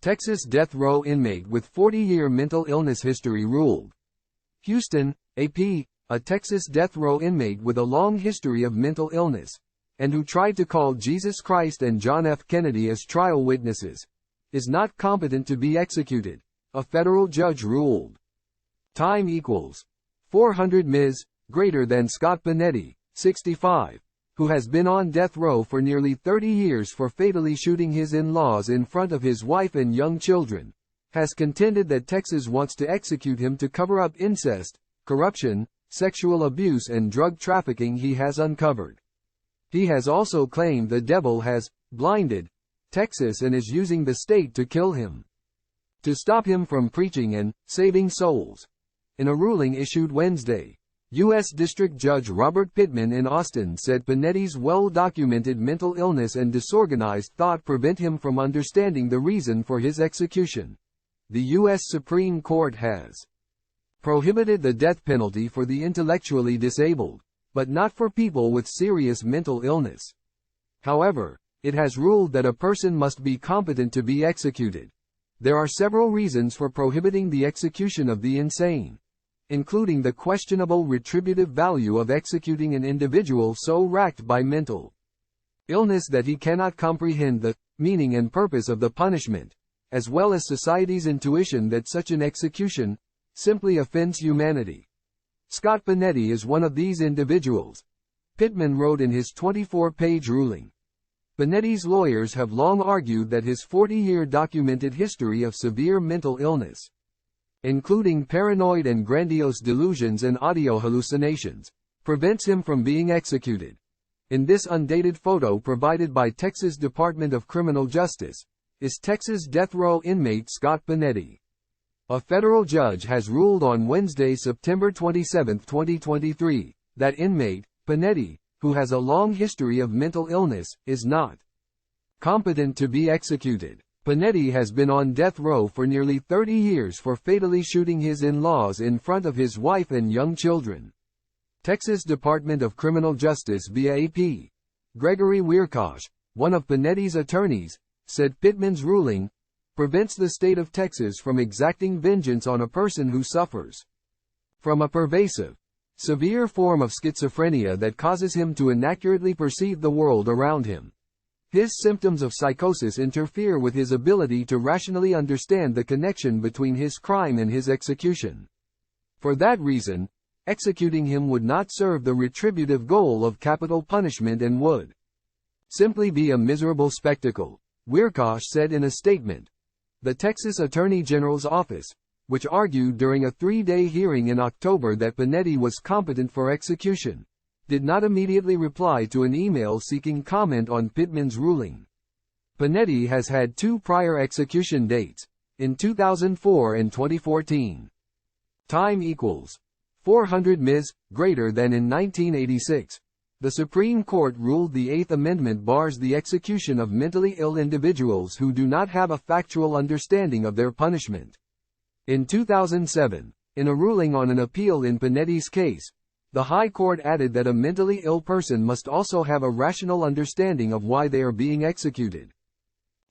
Texas death row inmate with 40-year mental illness history ruled. Houston, AP, a Texas death row inmate with a long history of mental illness, and who tried to call Jesus Christ and John F. Kennedy as trial witnesses, is not competent to be executed, a federal judge ruled. Time equals 400 Ms. greater than Scott Panetti, 65, who has been on death row for nearly 30 years for fatally shooting his in-laws in front of his wife and young children, has contended that Texas wants to execute him to cover up incest, corruption, sexual abuse and drug trafficking he has uncovered. He has also claimed the devil has blinded Texas and is using the state to kill him, to stop him from preaching and saving souls. In a ruling issued Wednesday, U.S. District Judge Robert Pitman in Austin said Panetti's well-documented mental illness and disorganized thought prevent him from understanding the reason for his execution. The U.S. Supreme Court has prohibited the death penalty for the intellectually disabled, but not for people with serious mental illness. However, it has ruled that a person must be competent to be executed. There are several reasons for prohibiting the execution of the insane, including the questionable retributive value of executing an individual so racked by mental illness that he cannot comprehend the meaning and purpose of the punishment, as well as society's intuition that such an execution simply offends humanity. Scott Panetti is one of these individuals, Pitman wrote in his 24-page ruling. Panetti's lawyers have long argued that his 40-year documented history of severe mental illness, including paranoid and grandiose delusions and audio hallucinations, prevents him from being executed. In this undated photo provided by Texas Department of Criminal Justice, is Texas death row inmate Scott Panetti. A federal judge has ruled on Wednesday, September 27, 2023, that inmate, Panetti, who has a long history of mental illness, is not competent to be executed. Panetti has been on death row for nearly 30 years for fatally shooting his in-laws in front of his wife and young children. Texas Department of Criminal Justice via AP. Gregory Wierkosh, one of Panetti's attorneys, said Pitman's ruling prevents the state of Texas from exacting vengeance on a person who suffers from a pervasive, severe form of schizophrenia that causes him to inaccurately perceive the world around him. His symptoms of psychosis interfere with his ability to rationally understand the connection between his crime and his execution. For that reason, executing him would not serve the retributive goal of capital punishment and would simply be a miserable spectacle, Wierkosh said in a statement. The Texas Attorney General's office, which argued during a 3-day hearing in October that Panetti was competent for execution, did not immediately reply to an email seeking comment on Pitman's ruling. Panetti has had 2 prior execution dates, in 2004 and 2014. Time equals 400 Ms. greater than in 1986. The Supreme Court ruled the Eighth Amendment bars the execution of mentally ill individuals who do not have a factual understanding of their punishment. In 2007, in a ruling on an appeal in Panetti's case, the High Court added that a mentally ill person must also have a rational understanding of why they are being executed.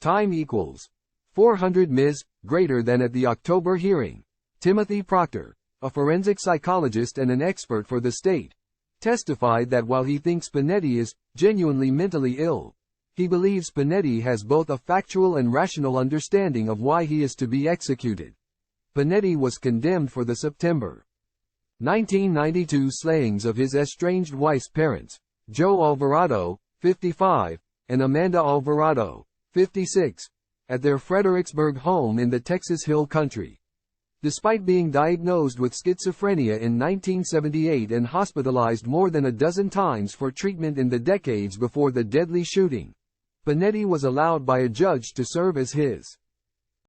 Time equals 400 Ms. greater than at the October hearing. Timothy Proctor, a forensic psychologist and an expert for the state, testified that while he thinks Panetti is genuinely mentally ill, he believes Panetti has both a factual and rational understanding of why he is to be executed. Panetti was condemned for the September 1992 slayings of his estranged wife's parents, Joe Alvarado, 55, and Amanda Alvarado, 56, at their Fredericksburg home in the Texas Hill Country. Despite being diagnosed with schizophrenia in 1978 and hospitalized more than a dozen times for treatment in the decades before the deadly shooting, Panetti was allowed by a judge to serve as his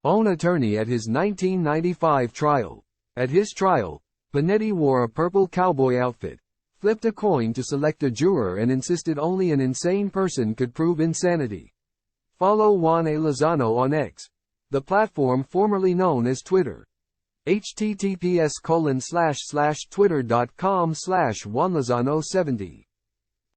own attorney at his 1995 trial. At his trial, Panetti wore a purple cowboy outfit, flipped a coin to select a juror and insisted only an insane person could prove insanity. Follow Juan A. Lozano on X, the platform formerly known as Twitter. https://twitter.com/JuanLozano70